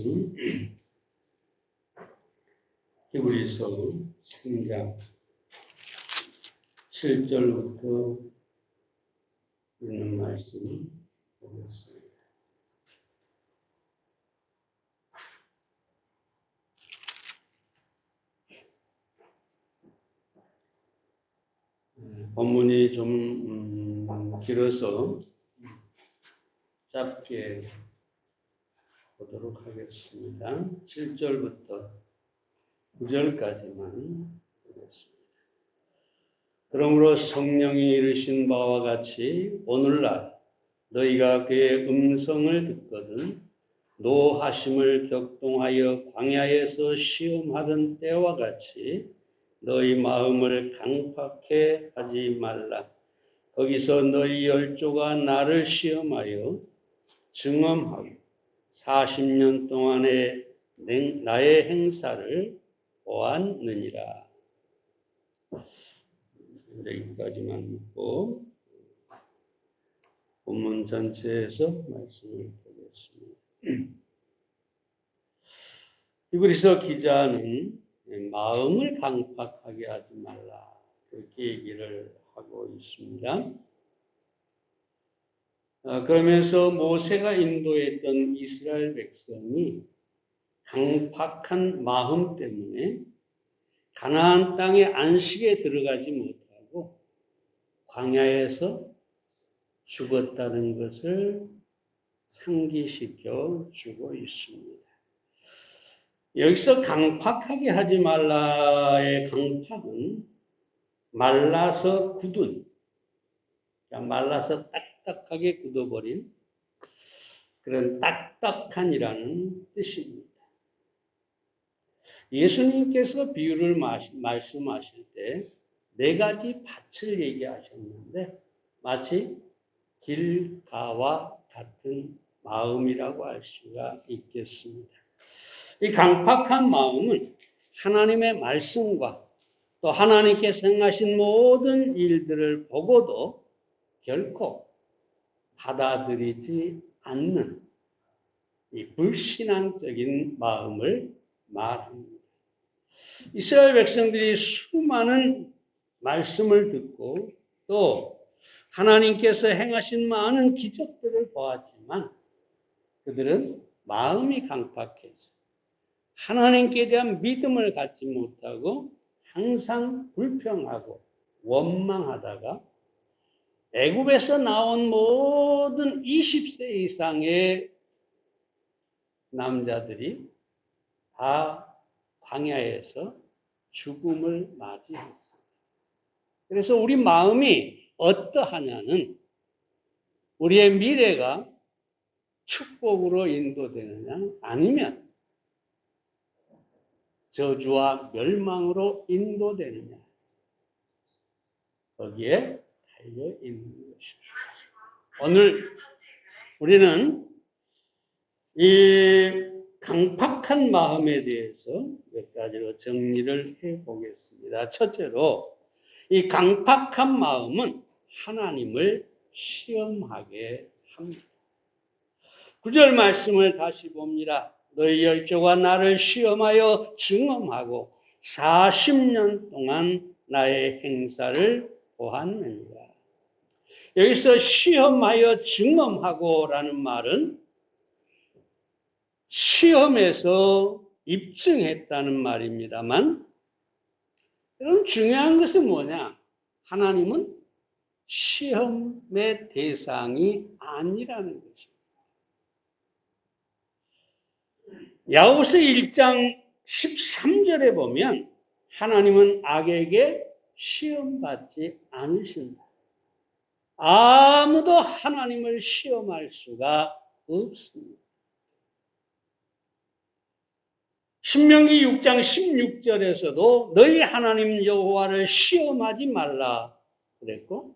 말씀 히브리서 3장 7절부터 있는 말씀 보겠습니다. 본문이 좀 길어서 짧게 보도록 하겠습니다. 7절부터 9절까지만 보겠습니다. 그러므로 성령이 이르신 바와 같이 오늘날 너희가 그의 음성을 듣거든 노하심을 격동하여 광야에서 시험하던 때와 같이 너희 마음을 강팍해 하지 말라. 거기서 너희 열조가 나를 시험하여 증언하고 40년 동안의 나의 행사를 보았느니라. 여기까지만 읽고 본문 전체에서 말씀을 보겠습니다. 히브리서 기자는 마음을 강팍하게 하지 말라 그렇게 얘기를 하고 있습니다. 그러면서 모세가 인도했던 이스라엘 백성이 강팍한 마음 때문에 가나안 땅의 안식에 들어가지 못하고 광야에서 죽었다는 것을 상기시켜 주고 있습니다. 여기서 강팍하게 하지 말라의 강팍은 말라서 굳은, 말라서 딱딱하게 굳어버린 그런 딱딱한이라는 뜻입니다. 예수님께서 비유를 말씀하실 때 4가지 밭을 얘기하셨는데 마치 길가와 같은 마음이라고 할 수가 있겠습니다. 이 강팍한 마음은 하나님의 말씀과 또 하나님께서 행하신 모든 일들을 보고도 결코 받아들이지 않는 이 불신앙적인 마음을 말합니다. 이스라엘 백성들이 수많은 말씀을 듣고 또 하나님께서 행하신 많은 기적들을 보았지만 그들은 마음이 강팍해서 하나님께 대한 믿음을 갖지 못하고 항상 불평하고 원망하다가 애굽에서 나온 모든 20세 이상의 남자들이 다 광야에서 죽음을 맞이했습니다. 그래서 우리 마음이 어떠하냐는 우리의 미래가 축복으로 인도되느냐 아니면 저주와 멸망으로 인도되느냐 거기에 달려 있는 것입니다. 오늘 우리는 이 강팍한 마음에 대해서 몇 가지로 정리를 해보겠습니다. 첫째로 이 강팍한 마음은 하나님을 시험하게 합니다. 9절 말씀을 다시 봅니다. 너희 열조가 나를 시험하여 증언하고 40년 동안 나의 행사를 보았느니라. 여기서 시험하여 증언하고 라는 말은 시험에서 입증했다는 말입니다만 그럼 중요한 것은 뭐냐? 하나님은 시험의 대상이 아니라는 것입니다. 야고보서 1장 13절에 보면 하나님은 악에게 시험받지 않으신다. 아무도 하나님을 시험할 수가 없습니다. 신명기 6장 16절에서도 너희 하나님 여호와를 시험하지 말라 그랬고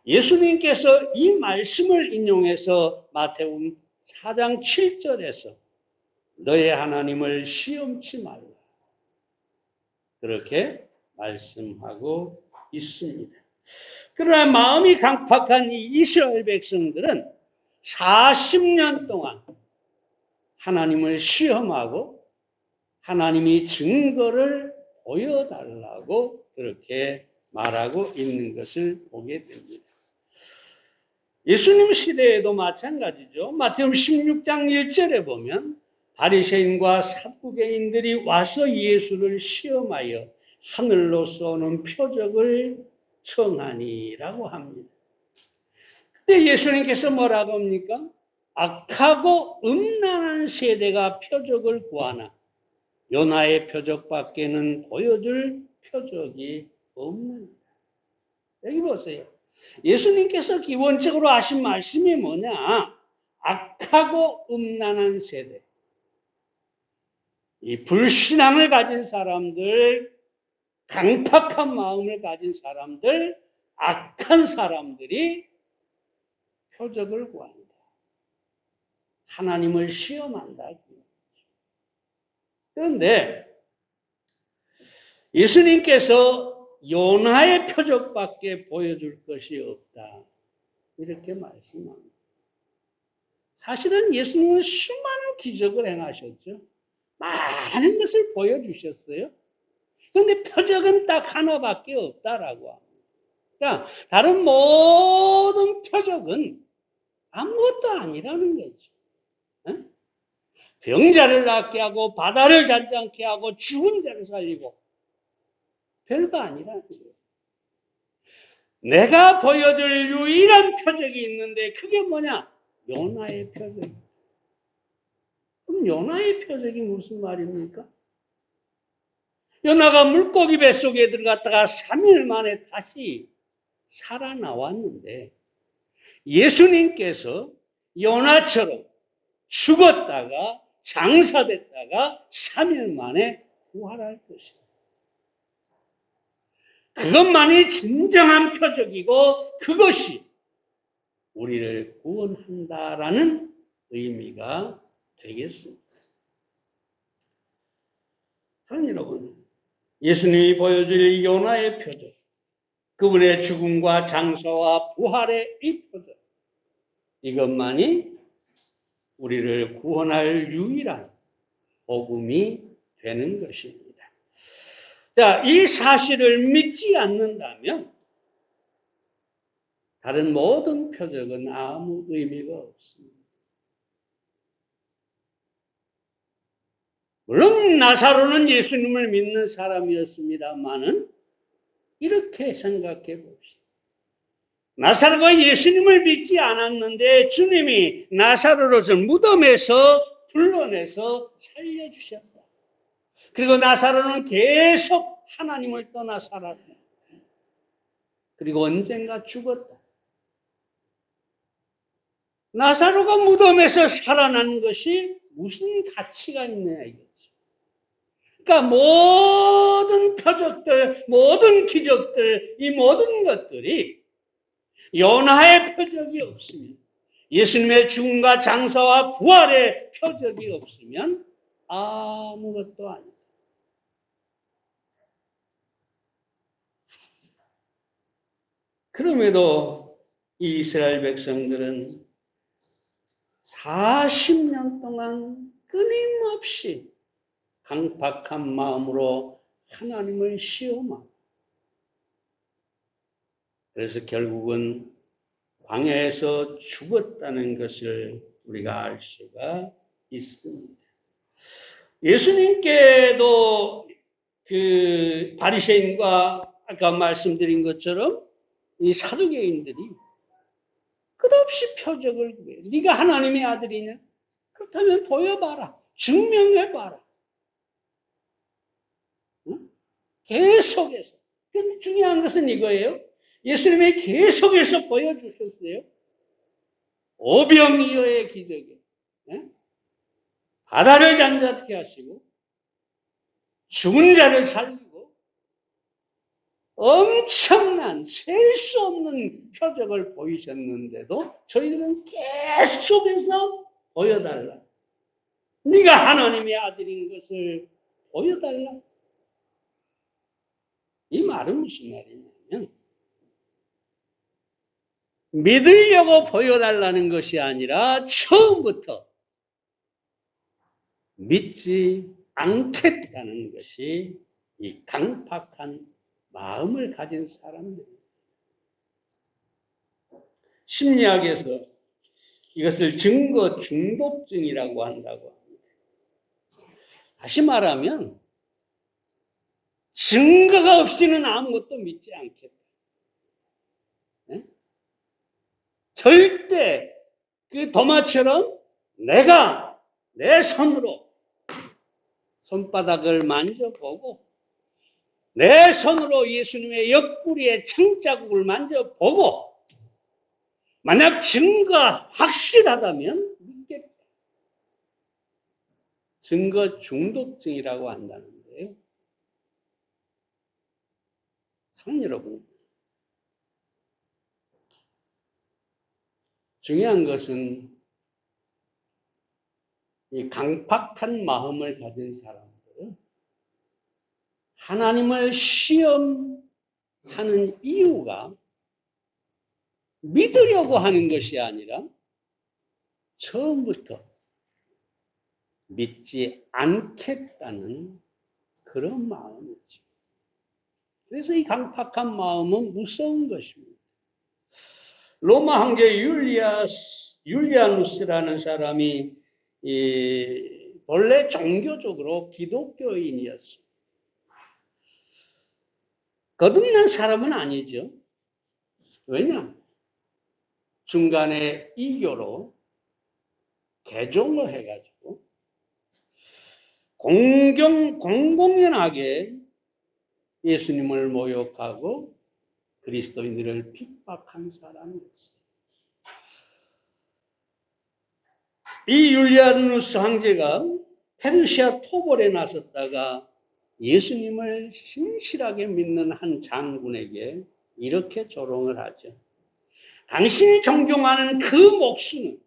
예수님께서 이 말씀을 인용해서 마태복음 4장 7절에서 너희 하나님을 시험치 말라 그렇게 말씀하고 있습니다. 그러나 마음이 강팍한 이 이스라엘 백성들은 40년 동안 하나님을 시험하고 하나님이 증거를 보여달라고 그렇게 말하고 있는 것을 보게 됩니다. 예수님 시대에도 마찬가지죠. 마태복음 16장 1절에 보면 바리새인과 사두개인들이 와서 예수를 시험하여 하늘로 쏘는 표적을 청하니라고 합니다. 그때 예수님께서 뭐라고 합니까? 악하고 음란한 세대가 표적을 구하나 요나의 표적밖에는 보여줄 표적이 없는. 여기 보세요. 예수님께서 기본적으로 하신 말씀이 뭐냐? 악하고 음란한 세대. 이 불신앙을 가진 사람들, 강팍한 마음을 가진 사람들, 악한 사람들이 표적을 구한다. 하나님을 시험한다. 그런데 예수님께서 요나의 표적밖에 보여줄 것이 없다. 이렇게 말씀합니다. 사실은 예수님은 수많은 기적을 행하셨죠. 많은 것을 보여주셨어요. 그런데 표적은 딱 하나밖에 없다라고 합니다. 그러니까 다른 모든 표적은 아무것도 아니라는 거죠. 병자를 낫게 하고 바다를 잔잔케 하고 죽은 자를 살리고 별거 아니라는 거예요. 내가 보여줄 유일한 표적이 있는데 그게 뭐냐? 요나의 표적. 그럼 요나의 표적이 무슨 말입니까? 요나가 물고기 뱃속에 들어갔다가 3일 만에 다시 살아나왔는데 예수님께서 요나처럼 죽었다가 장사됐다가 3일 만에 부활할 것이다. 그것만이 진정한 표적이고 그것이 우리를 구원한다라는 의미가 되겠습니다. 사랑하는 여러분, 예수님이 보여줄 요나의 표적, 그분의 죽음과 장사와 부활의 이 표적, 이것만이 우리를 구원할 유일한 복음이 되는 것입니다. 자, 이 사실을 믿지 않는다면 다른 모든 표적은 아무 의미가 없습니다. 물론 나사로는 예수님을 믿는 사람이었습니다만은 이렇게 생각해 봅시다. 나사로가 예수님을 믿지 않았는데 주님이 나사로를 무덤에서 불러내서 살려주셨다. 그리고 나사로는 계속 하나님을 떠나 살았다. 그리고 언젠가 죽었다. 나사로가 무덤에서 살아난 것이 무슨 가치가 있느냐 이거지. 그러니까 모든 표적들, 모든 기적들, 이 모든 것들이 요나의 표적이 없으면, 예수님의 죽음과 장사와 부활의 표적이 없으면 아무것도 아니다. 그럼에도 이 이스라엘 백성들은 40년 동안 끊임없이 강팍한 마음으로 하나님을 시험하고 그래서 결국은 광야에서 죽었다는 것을 우리가 알 수가 있습니다. 예수님께도 그 바리새인과 아까 말씀드린 것처럼 이 사두개인들이 끝없이 표적을 구해. 네가 하나님의 아들이냐? 그렇다면 보여봐라. 증명해봐라. 응? 계속해서. 근데 중요한 것은 이거예요. 예수님이 계속해서 보여주셨어요. 오병이어의 기적에. 바다를 잔잔케 하시고 죽은 자를 살리고 엄청난 셀 수 없는 표적을 보이셨는데도 저희들은 계속해서 보여달라. 네가 하나님의 아들인 것을 보여달라. 이 말은 무슨 말이냐면 믿으려고 보여달라는 것이 아니라 처음부터 믿지 않겠다는 것이 이 강팍한 마음을 가진 사람들입니다. 심리학에서 이것을 증거 중독증이라고 한다고 합니다. 다시 말하면 증거가 없이는 아무것도 믿지 않겠다. 네? 절대 그 도마처럼 내가 내 손으로 손바닥을 만져보고 내 손으로 예수님의 옆구리에 청자국을 만져보고 만약 증거가 확실하다면 믿겠다. 증거 중독증이라고 한다는데요. 사랑하는 여러분, 중요한 것은 이 강팍한 마음을 가진 사람들은 하나님을 시험하는 이유가 믿으려고 하는 것이 아니라 처음부터 믿지 않겠다는 그런 마음이죠. 그래서 이 강팍한 마음은 무서운 것입니다. 로마 황제 율리아누스라는 사람이 원래 종교적으로 기독교인이었습니다. 거듭난 사람은 아니죠. 왜냐? 중간에 이교로 개종을 해가지고 공공연하게 예수님을 모욕하고 그리스도인들을 핍박한 사람이었어요. 이 율리아누스 황제가 페르시아 토벌에 나섰다가 예수님을 신실하게 믿는 한 장군에게 이렇게 조롱을 하죠. 당신이 존경하는 그 목수는,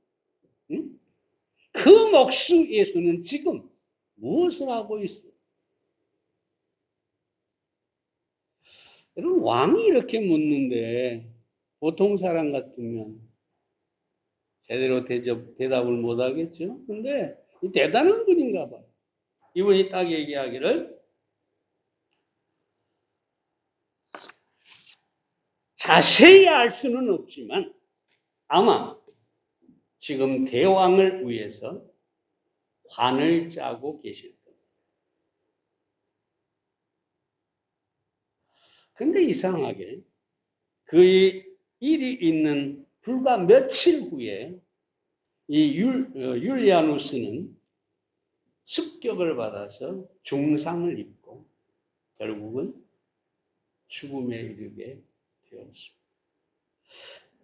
그 목수 예수는 지금 무엇을 하고 있어요? 여러분, 왕이 이렇게 묻는데 보통 사람 같으면 제대로 대답을 못 하겠죠. 근데 대단한 분인가 봐요. 이분이 딱 얘기하기를 자세히 알 수는 없지만 아마 지금 대왕을 위해서 관을 짜고 계실 겁니다. 그런데 이상하게 그 일이 있는 불과 며칠 후에 이 율리아누스는 습격을 받아서 중상을 입고 결국은 죽음에 이르게 되었습니다.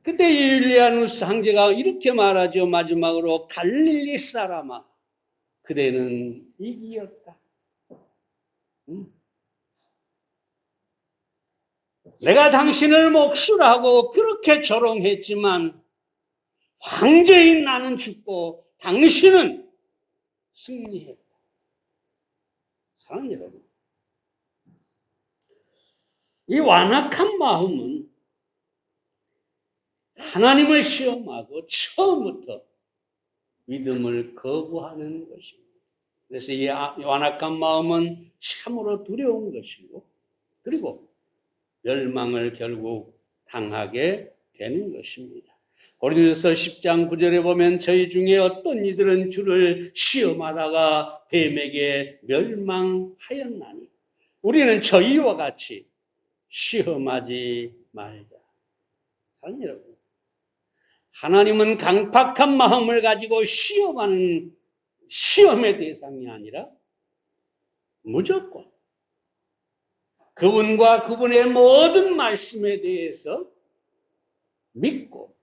그때 율리아누스 황제가 이렇게 말하죠. 마지막으로 갈릴리 사람아, 그대는 이기었다. 내가 당신을 목수라고 그렇게 조롱했지만 황제인 나는 죽고 당신은 승리했다. 사랑하는 여러분, 이 완악한 마음은 하나님을 시험하고 처음부터 믿음을 거부하는 것입니다. 그래서 이 완악한 마음은 참으로 두려운 것이고 그리고 멸망을 결국 당하게 되는 것입니다. 고린도서 10장 9절에 보면 저희 중에 어떤 이들은 주를 시험하다가 뱀에게 멸망하였나니 우리는 저희와 같이 시험하지 말자. 사랑하는 여러분, 하나님은 강팍한 마음을 가지고 시험하는 시험의 대상이 아니라 무조건 그분과 그분의 모든 말씀에 대해서 믿고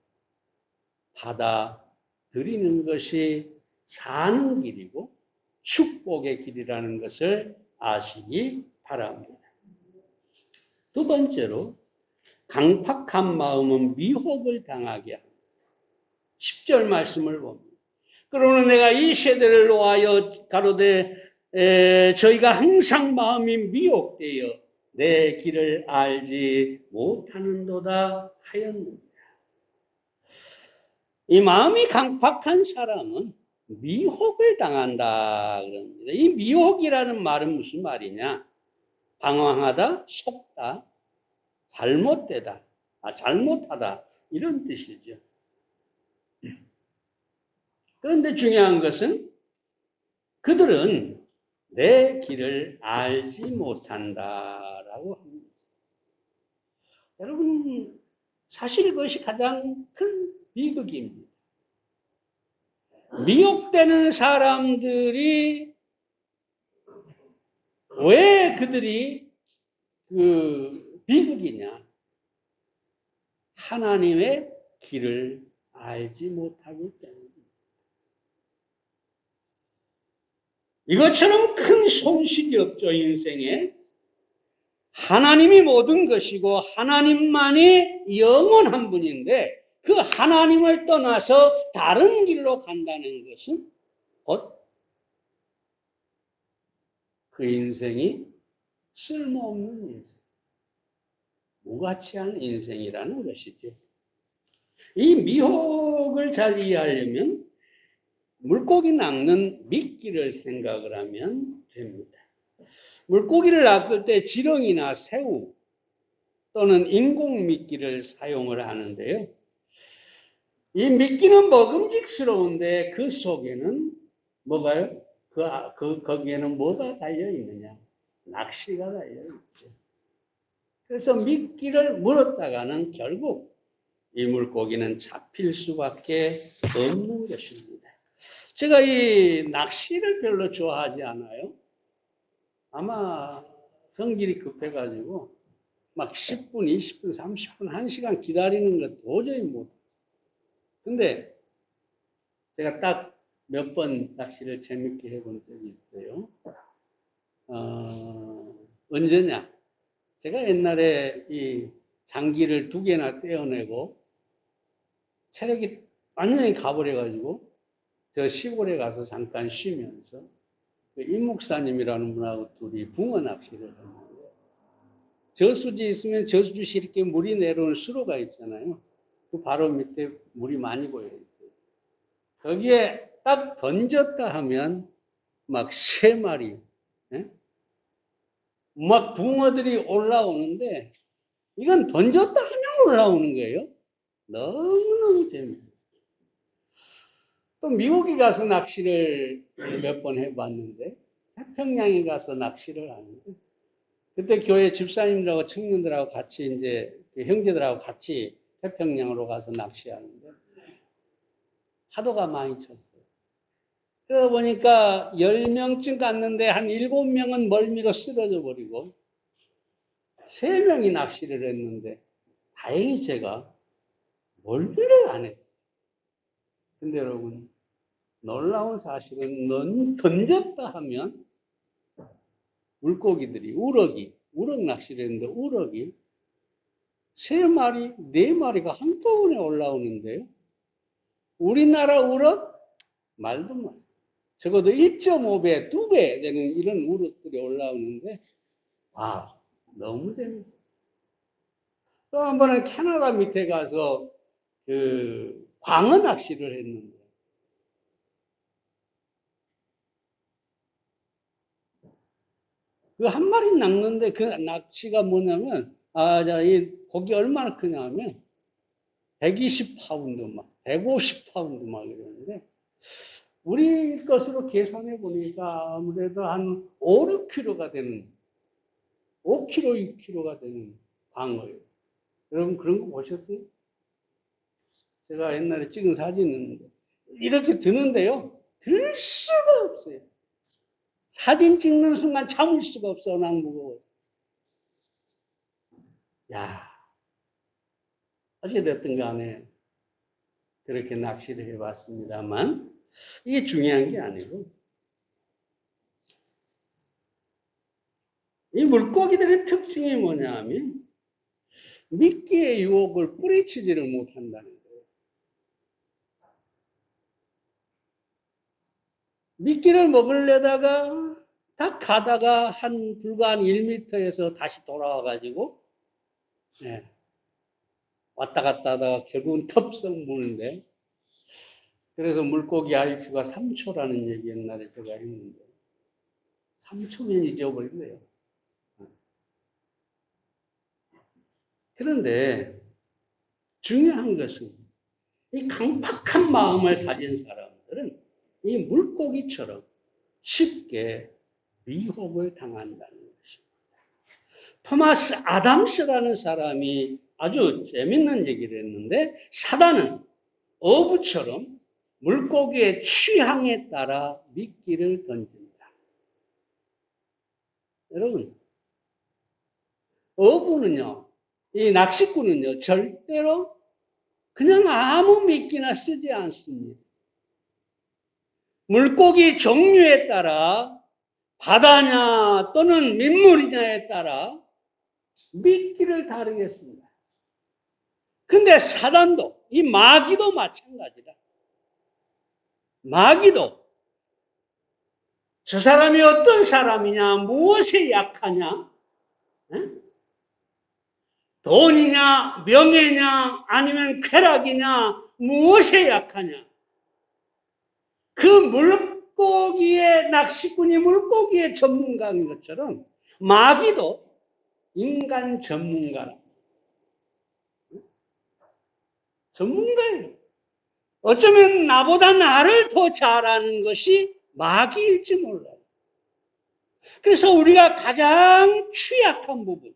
받아들이는 것이 사는 길이고 축복의 길이라는 것을 아시기 바랍니다. 두 번째로 강팍한 마음은 미혹을 당하게 합니다. 10절 말씀을 봅니다. 그러나 내가 이 세대를 놓아여 가로되 저희가 항상 마음이 미혹되어 내 길을 알지 못하는도다 하였느니라. 이 마음이 강팍한 사람은 미혹을 당한다 그럽니다. 이 미혹이라는 말은 무슨 말이냐? 방황하다, 속다, 잘못되다, 잘못하다 이런 뜻이죠. 그런데 중요한 것은 그들은 내 길을 알지 못한다라고 합니다. 여러분, 사실 그것이 가장 큰 비극입니다. 미혹되는 사람들이 왜 그들이 그 비극이냐? 하나님의 길을 알지 못하기 때문입니다. 이것처럼 큰 손실이 없죠, 인생에. 하나님이 모든 것이고 하나님만이 영원한 분인데 그 하나님을 떠나서 다른 길로 간다는 것은 곧 그 인생이 쓸모없는 인생, 무가치한 인생이라는 것이죠. 이 미혹을 잘 이해하려면 물고기 낚는 미끼를 생각을 하면 됩니다. 물고기를 낚을 때 지렁이나 새우 또는 인공 미끼를 사용을 하는데요. 이 미끼는 먹음직스러운데 그 속에는 뭐가요? 거기에는 뭐가 달려 있느냐? 낚시가 달려 있죠. 그래서 미끼를 물었다가는 결국 이 물고기는 잡힐 수밖에 없는 것입니다. 제가 이 낚시를 별로 좋아하지 않아요. 아마 성질이 급해가지고 막 10분, 20분, 30분, 1시간 기다리는 거 도저히 못. 근데 제가 딱 몇 번 낚시를 재밌게 해본 적이 있어요. 언제냐? 제가 옛날에 이 장기를 2개나 떼어내고 체력이 완전히 가버려가지고 저 시골에 가서 잠깐 쉬면서 그 임목사님이라는 분하고 둘이 붕어 낚시를 했는데 저수지 있으면 저수지 이렇게 물이 내려오는 수로가 있잖아요. 그 바로 밑에 물이 많이 고여있어요. 거기에 딱 던졌다 하면 막 3마리 막 붕어들이 올라오는데 이건 던졌다 하면 올라오는 거예요. 너무너무 재밌어요. 또 미국에 가서 낚시를 몇 번 해봤는데 태평양에 가서 낚시를 하는데 그때 교회 집사님들하고 청년들하고 같이 이제 형제들하고 같이 태평양으로 가서 낚시하는데 파도가 많이 쳤어요. 그러다 보니까 10명쯤 갔는데 한 7명은 멀미로 쓰러져 버리고 3명이 낚시를 했는데 다행히 제가 멀미를 안 했어요. 근데 여러분 놀라운 사실은 던졌다 하면 물고기들이 우럭 낚시를 했는데 우럭이 3마리, 4마리가 한꺼번에 올라오는데요. 우리나라 우럭 말도 마. 적어도 1.5배, 2배 되는 이런 우럭들이 올라오는데 너무 재밌었어요. 또 한 번은 캐나다 밑에 가서 그 광어 낚시를 했는데 그 한 마리 낚는데 그 낚시가 뭐냐면 이 고기 얼마나 크냐면 120파운드 막 150파운드 막 이러는데 우리 것으로 계산해 보니까 아무래도 한 5, 6kg가 되는 5kg, 6kg가 되는 광어예요. 여러분 그런 거 보셨어요? 제가 옛날에 찍은 사진은 이렇게 드는데요. 들 수가 없어요. 사진 찍는 순간 참을 수가 없어. 워낙 무거워서. 어떻게 됐든 간에 그렇게 낚시를 해봤습니다만 이게 중요한 게 아니고 이 물고기들의 특징이 뭐냐 하면 미끼의 유혹을 뿌리치지를 못한다는 거예요. 미끼를 먹으려다가 딱 가다가 불과 한 1m에서 다시 돌아와가지고 왔다 갔다 하다가 결국은 텁썩 무는데 그래서 물고기 IQ가 3초라는 얘기 옛날에 제가 했는데 3초면 잊어버린대요. 그런데 중요한 것은 이 강팍한 마음을 가진 사람들은 이 물고기처럼 쉽게 미혹을 당한다는 것입니다. 토마스 아담스라는 사람이 아주 재밌는 얘기를 했는데 사단은 어부처럼 물고기의 취향에 따라 미끼를 던진다. 여러분, 어부는요, 이 낚시꾼은요, 절대로 그냥 아무 미끼나 쓰지 않습니다. 물고기 종류에 따라 바다냐 또는 민물이냐에 따라 미끼를 다르게 씁니다. 근데 사단도, 이 마귀도 마찬가지다. 마귀도 저 사람이 어떤 사람이냐, 무엇에 약하냐, 돈이냐, 명예냐, 아니면 쾌락이냐, 무엇에 약하냐. 그 물고기의 낚시꾼이 물고기의 전문가인 것처럼 마귀도 인간 전문가라. 전문가예요. 어쩌면 나보다 나를 더 잘 아는 것이 마귀일지 몰라요. 그래서 우리가 가장 취약한 부분,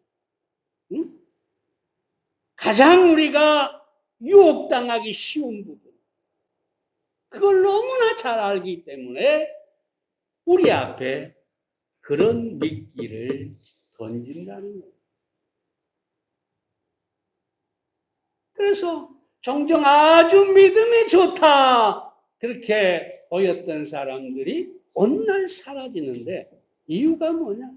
가장 우리가 유혹당하기 쉬운 부분, 그걸 너무나 잘 알기 때문에 우리 앞에 그런 미끼를 던진다는 거예요. 그래서 종종 아주 믿음이 좋다 그렇게 보였던 사람들이 어느 날 사라지는데 이유가 뭐냐?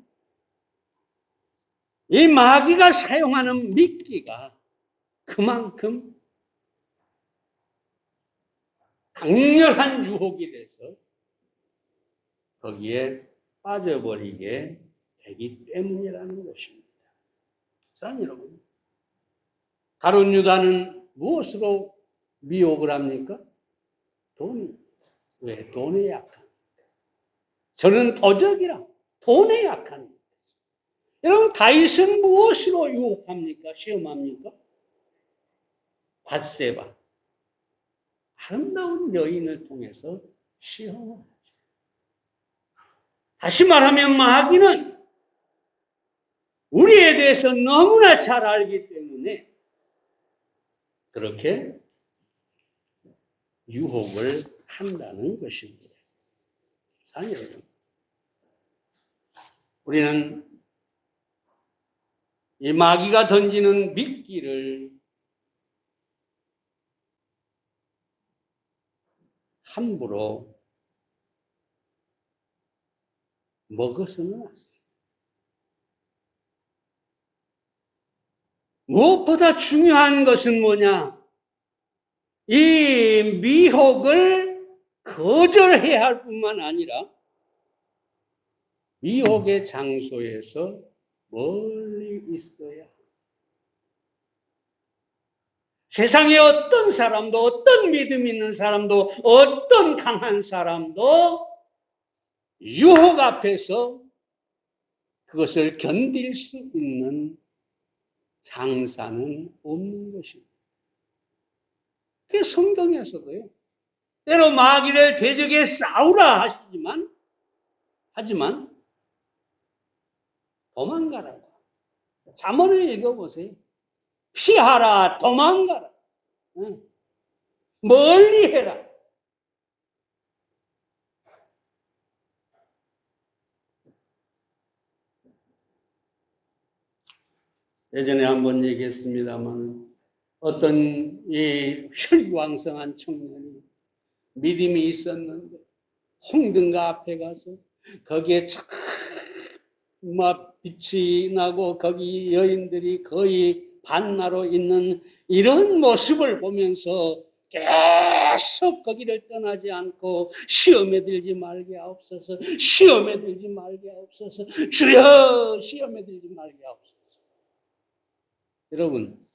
이 마귀가 사용하는 미끼가 그만큼 강렬한 유혹이 돼서 거기에 빠져버리게 되기 때문이라는 것입니다. 사랑하는 여러분, 가룟 유다는 무엇으로 미혹을 합니까? 돈. 왜? 돈에 약합니다. 저는 도적이라 돈에 약합니다. 여러분, 다윗은 무엇으로 유혹합니까? 시험합니까? 밧세바. 아름다운 여인을 통해서 시험을 하죠. 다시 말하면 마귀는 우리에 대해서 너무나 잘 알기 때문에 그렇게 유혹을 한다는 것입니다. 사랑하는 여러분, 우리는 이 마귀가 던지는 미끼를 함부로 먹어서는 안 돼요. 무엇보다 중요한 것은 뭐냐? 이 미혹을 거절해야 할 뿐만 아니라 미혹의 장소에서 멀리 있어야 합니다. 세상에 어떤 사람도, 어떤 믿음 있는 사람도, 어떤 강한 사람도 유혹 앞에서 그것을 견딜 수 있는 장사는 없는 것입니다. 그게 성경에서도요. 때로 마귀를 대적에 싸우라 하지만 도망가라고. 잠언을 읽어보세요. 피하라, 도망가라. 멀리 해라. 예전에 한번 얘기했습니다만 어떤 이 혈기왕성한 청년이 믿음이 있었는데 홍등가 앞에 가서 거기에 막 빛이 나고 거기 여인들이 거의 반나로 있는 이런 모습을 보면서 계속 거기를 떠나지 않고 시험에 들지 말게 하옵소서, 시험에 들지 말게 하옵소서, 주여 시험에 들지 말게 하옵소서. 여러분,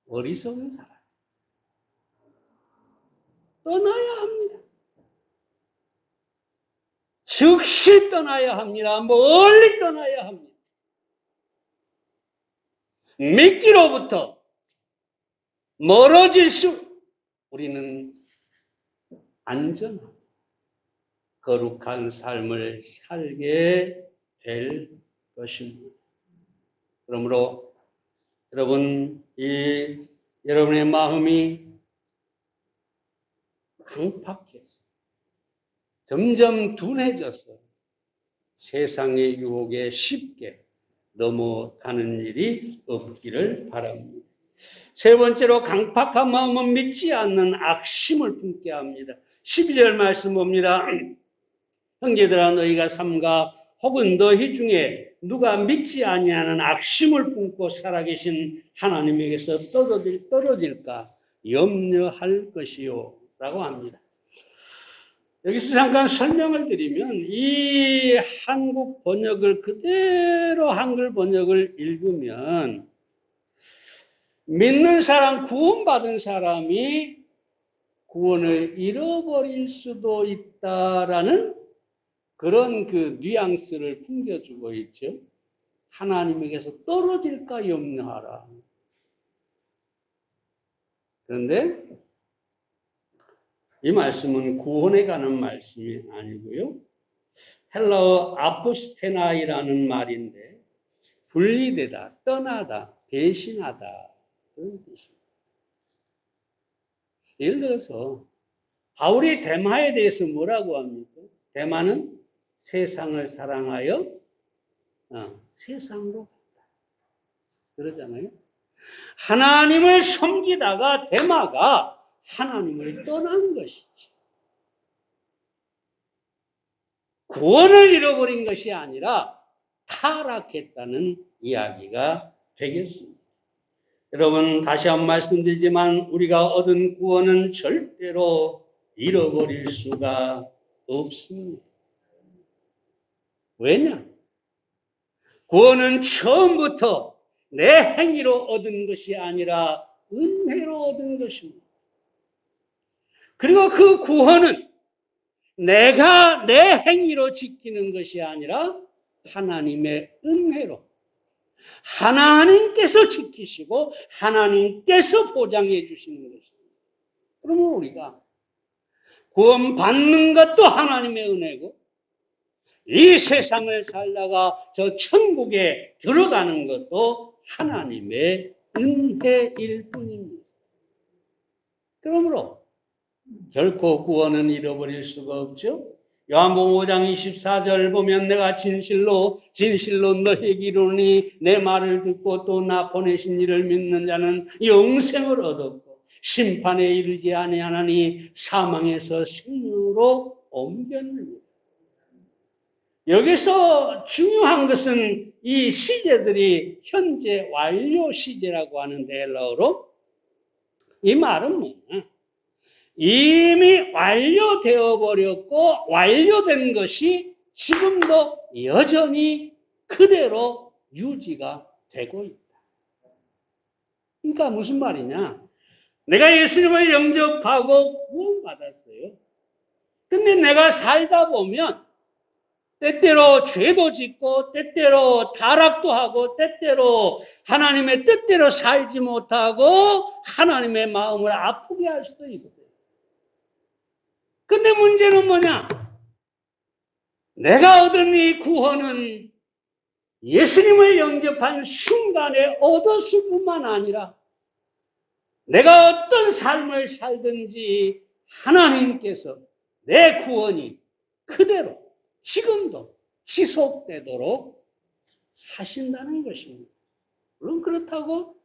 어리석은 사람. 떠나야 합니다. 즉시 떠나야 합니다. 멀리 떠나야 합니다. 미끼로부터 멀어질 우리는 안전한 거룩한 삶을 살게 될 것입니다. 그러므로 여러분, 여러분의 마음이 강팍해서 점점 둔해져서 세상의 유혹에 쉽게 넘어가는 일이 없기를 바랍니다. 세 번째로 강팍한 마음은 믿지 않는 악심을 품게 합니다. 12절 말씀 봅니다. 형제들아 너희가 삼가 혹은 너희 중에 누가 믿지 아니하는 악심을 품고 살아계신 하나님에게서 떨어질까 염려할 것이요 라고 합니다. 여기서 잠깐 설명을 드리면 이 한국 번역을 그대로 한글 번역을 읽으면 믿는 사람, 구원받은 사람이 구원을 잃어버릴 수도 있다라는 그런 그 뉘앙스를 풍겨주고 있죠. 하나님에게서 떨어질까 염려하라. 그런데 이 말씀은 구원에 관한 말씀이 아니고요. 헬라어 아포스테나이라는 말인데 분리되다, 떠나다, 배신하다 그런 뜻입니다. 예를 들어서 바울이 데마에 대해서 뭐라고 합니까? 데마는 세상을 사랑하여 세상으로 갔다. 그러잖아요. 하나님을 섬기다가 데마가 하나님을 떠난 것이지. 구원을 잃어버린 것이 아니라 타락했다는 이야기가 되겠습니다. 여러분, 다시 한번 말씀드리지만 우리가 얻은 구원은 절대로 잃어버릴 수가 없습니다. 왜냐? 구원은 처음부터 내 행위로 얻은 것이 아니라 은혜로 얻은 것입니다. 그리고 그 구원은 내가 내 행위로 지키는 것이 아니라 하나님의 은혜로 하나님께서 지키시고 하나님께서 보장해 주시는 것입니다. 그러면 우리가 구원 받는 것도 하나님의 은혜고 이 세상을 살다가 저 천국에 들어가는 것도 하나님의 은혜일 뿐입니다. 그러므로 결코 구원은 잃어버릴 수가 없죠. 요한복음 5장 24절 보면 내가 진실로 너희에게 이르노니 내 말을 듣고 또 나 보내신 이를 믿는 자는 영생을 얻었고 심판에 이르지 아니하나니 사망에서 생명으로 옮겼느니라. 여기서 중요한 것은 이 시제들이 현재 완료 시제라고 하는데 헬라어로 이 말은 뭐냐? 이미 완료되어 버렸고 완료된 것이 지금도 여전히 그대로 유지가 되고 있다. 그러니까 무슨 말이냐? 내가 예수님을 영접하고 구원받았어요. 근데 내가 살다 보면 때때로 죄도 짓고 때때로 타락도 하고 때때로 하나님의 뜻대로 살지 못하고 하나님의 마음을 아프게 할 수도 있어요. 근데 문제는 뭐냐? 내가 얻은 이 구원은 예수님을 영접한 순간에 얻었을 뿐만 아니라 내가 어떤 삶을 살든지 하나님께서 내 구원이 그대로 지금도 지속되도록 하신다는 것입니다. 물론 그렇다고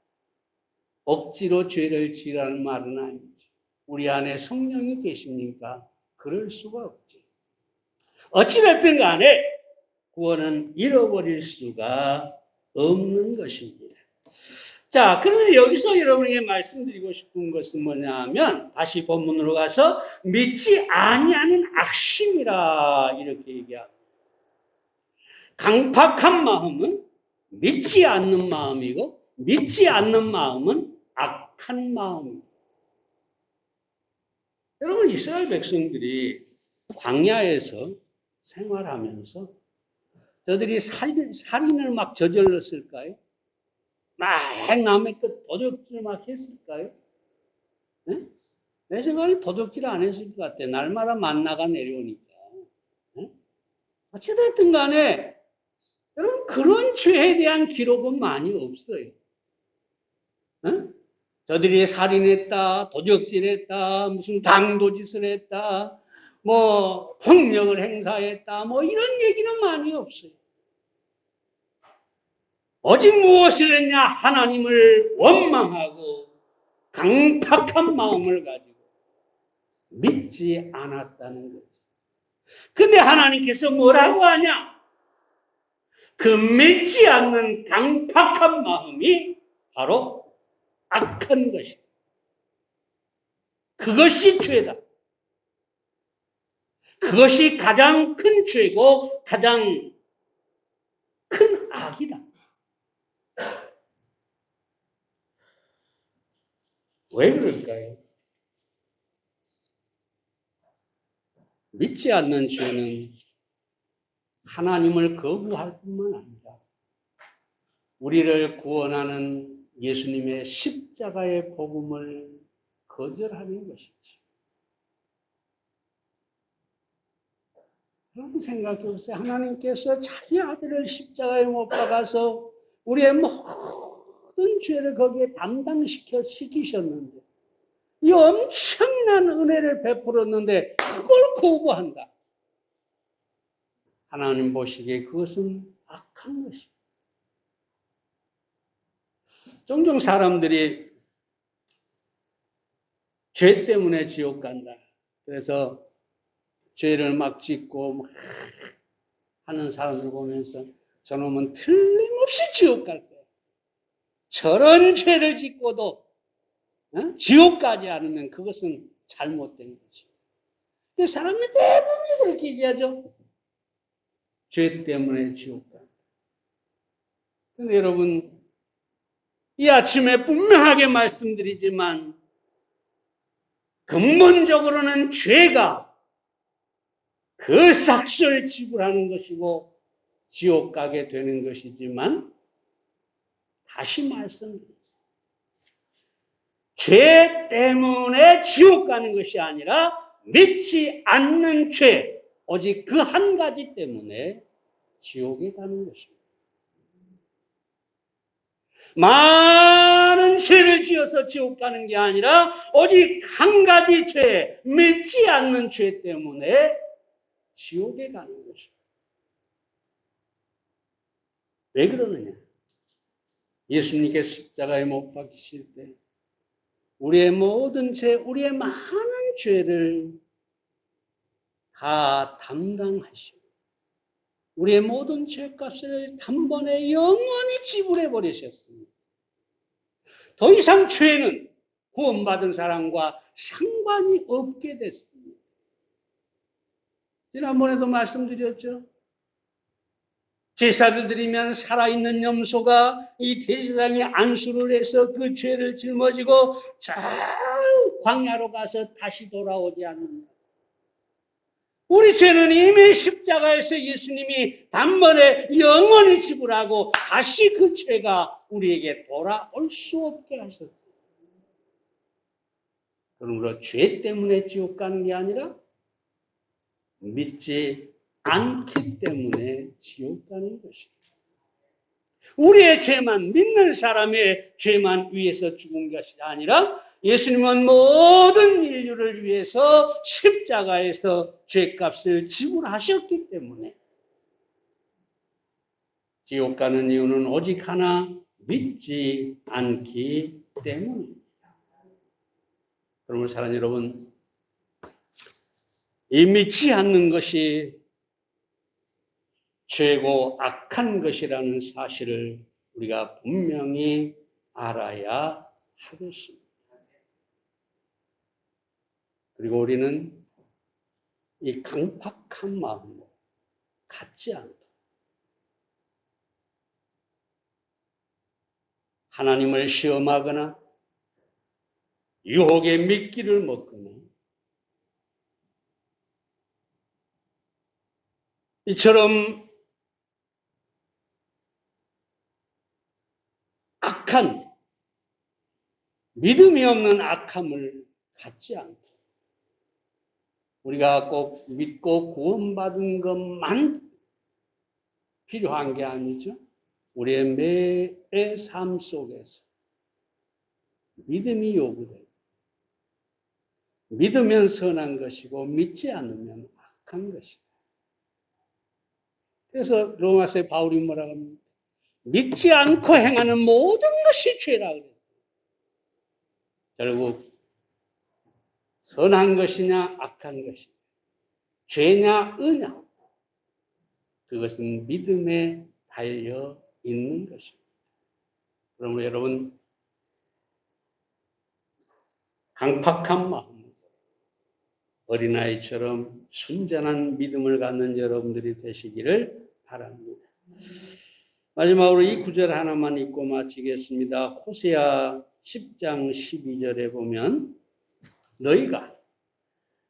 억지로 죄를 지으라는 말은 아니죠. 우리 안에 성령이 계십니까? 그럴 수가 없지. 어찌됐든 간에 구원은 잃어버릴 수가 없는 것입니다. 자, 그런데 여기서 여러분에게 말씀드리고 싶은 것은 뭐냐면 다시 본문으로 가서 믿지 아니하는 악심이라 이렇게 얘기합니다. 강팍한 마음은 믿지 않는 마음이고 믿지 않는 마음은 악한 마음입니다. 여러분, 이스라엘 백성들이 광야에서 생활하면서 저들이 살인을 막 저질렀을까요? 막 남의 것 도둑질 막 했을까요? 네? 내 생각에 도둑질 안 했을 것 같아. 날마다 만나가 내려오니까. 네? 어찌됐든 간에 여러분 그런 죄에 대한 기록은 많이 없어요. 네? 저들이 살인했다, 도적질했다, 무슨 강도짓을 했다, 뭐 폭력을 행사했다, 뭐 이런 얘기는 많이 없어요. 오직 무엇을 했냐? 하나님을 원망하고 강팍한 마음을 가지고 믿지 않았다는 거지. 근데 하나님께서 뭐라고 하냐? 그 믿지 않는 강팍한 마음이 바로 악한 것이다. 그것이 죄다. 그것이 가장 큰 죄고 가장 큰 악이다. 왜 그럴까요? 믿지 않는 죄는 하나님을 거부할 뿐만 아니라 우리를 구원하는 예수님의 십자가의 복음을 거절하는 것이죠. 여러분 생각해 보세요. 하나님께서 자기 아들을 십자가에 못 박아서 우리의 모든 죄를 거기에 시키셨는데 이 엄청난 은혜를 베풀었는데 그걸 거부한다. 하나님 보시기에 그것은 악한 것입니다. 종종 사람들이 죄 때문에 지옥 간다. 그래서 죄를 막 짓고 막 하는 사람들 보면서 저놈은 틀림없이 지옥 갈 거야. 저런 죄를 짓고도 지옥 가지 않으면 그것은 잘못된 거죠. 근데 사람이 대부분이 그렇게 얘기하죠. 죄 때문에 지옥 간다. 근데 여러분 이 아침에 분명하게 말씀드리지만 근본적으로는 죄가 그 삭스를 지불하는 것이고 지옥 가게 되는 것이지만 다시 말씀드립니다. 죄 때문에 지옥 가는 것이 아니라 믿지 않는 죄, 오직 그 한 가지 때문에 지옥에 가는 것입니다. 많은 죄를 지어서 지옥 가는 게 아니라 오직 한 가지 죄, 믿지 않는 죄 때문에 지옥에 가는 것입니다. 왜 그러느냐? 예수님께 십자가에 못 박히실 때 우리의 모든 죄, 우리의 많은 죄를 다 담당하시고 우리의 모든 죄값을 단번에 영원히 지불해 버리셨습니다. 더 이상 죄는 구원받은 사람과 상관이 없게 됐습니다. 지난번에도 말씀드렸죠. 제사를 드리면 살아있는 염소가 이 대제사장이 안수를 해서 그 죄를 짊어지고 저 광야로 가서 다시 돌아오지 않는다. 우리 죄는 이미 십자가에서 예수님이 단번에 영원히 지불하고 다시 그 죄가 우리에게 돌아올 수 없게 하셨어요. 그러므로 죄 때문에 지옥 가는 게 아니라 믿지 않기 때문에 지옥 가는 것입니다. 우리의 죄만, 믿는 사람의 죄만 위해서 죽은 것이 아니라 예수님은 모든 인류를 위해서 십자가에서 죄값을 지불하셨기 때문에 지옥 가는 이유는 오직 하나, 믿지 않기 때문입니다. 그러므로 사랑하는 여러분, 이 믿지 않는 것이 죄고 악한 것이라는 사실을 우리가 분명히 알아야 하겠습니다. 그리고 우리는 이 강팍한 마음으로 갖지 않고 하나님을 시험하거나 유혹에 미끼를 먹거나 이처럼 악한, 믿음이 없는 악함을 갖지 않고 우리가 꼭 믿고 구원받은 것만 필요한 게 아니죠. 우리의 매의 삶 속에서 믿음이 요구돼요. 믿으면 선한 것이고 믿지 않으면 악한 것이다. 그래서 로마서에 바울이 뭐라고 합니까? 믿지 않고 행하는 모든 것이 죄라 그랬어요. 결국 선한 것이냐 악한 것이냐, 죄냐 의냐, 그것은 믿음에 달려 있는 것입니다. 그러므로 여러분 강팍한 마음, 어린아이처럼 순전한 믿음을 갖는 여러분들이 되시기를 바랍니다. 마지막으로 이 구절 하나만 읽고 마치겠습니다. 호세아 10장 12절에 보면 너희가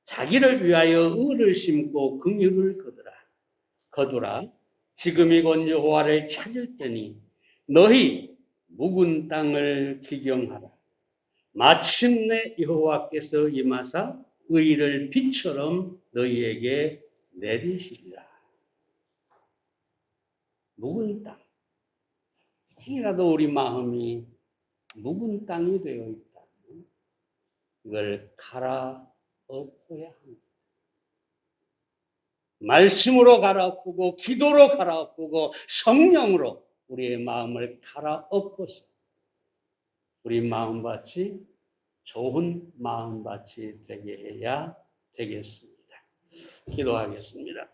자기를 위하여 의를 심고 긍휼을 거두라. 지금이 곧 여호와를 찾을 때니 너희 묵은 땅을 기경하라. 마침내 여호와께서 임하사 의를 빛처럼 너희에게 내리시리라. 묵은 땅. 혹이라도 우리 마음이 묵은 땅이 되어 있다. 이걸 갈아엎어야 합니다. 말씀으로 갈아엎고 기도로 갈아엎고 성령으로 우리의 마음을 갈아엎어서 우리 마음밭이 좋은 마음밭이 되게 해야 되겠습니다. 기도하겠습니다.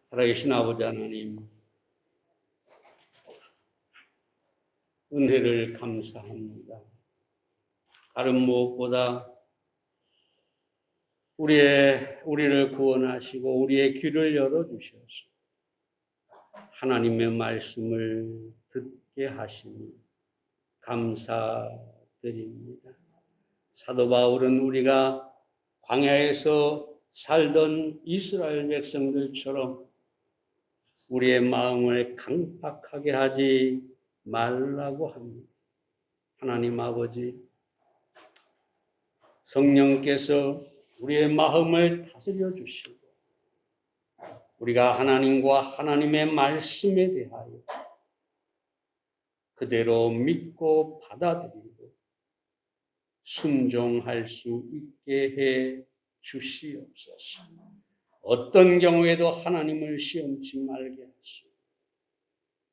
살아계신 아버지 하나님, 은혜를 감사합니다. 다른 무엇보다 우리를 구원하시고 우리의 귀를 열어주셔서 하나님의 말씀을 듣게 하시니 감사드립니다. 사도 바울은 우리가 광야에서 살던 이스라엘 백성들처럼 우리의 마음을 강팍하게 하지 말라고 합니다. 하나님 아버지, 성령께서 우리의 마음을 다스려 주시고 우리가 하나님과 하나님의 말씀에 대하여 그대로 믿고 받아들이고 순종할 수 있게 해 주시옵소서. 어떤 경우에도 하나님을 시험치 말게 하시고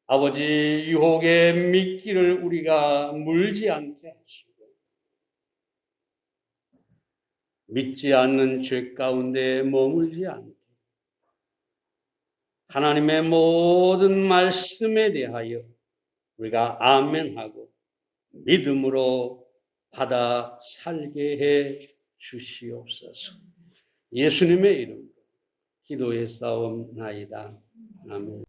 아버지 유혹의 미끼를 우리가 물지 않게 하시고 믿지 않는 죄 가운데 머물지 않게 하나님의 모든 말씀에 대하여 우리가 아멘하고 믿음으로 받아 살게 해 주시옵소서. 예수님의 이름으로 기도에 싸움나이다. 아멘.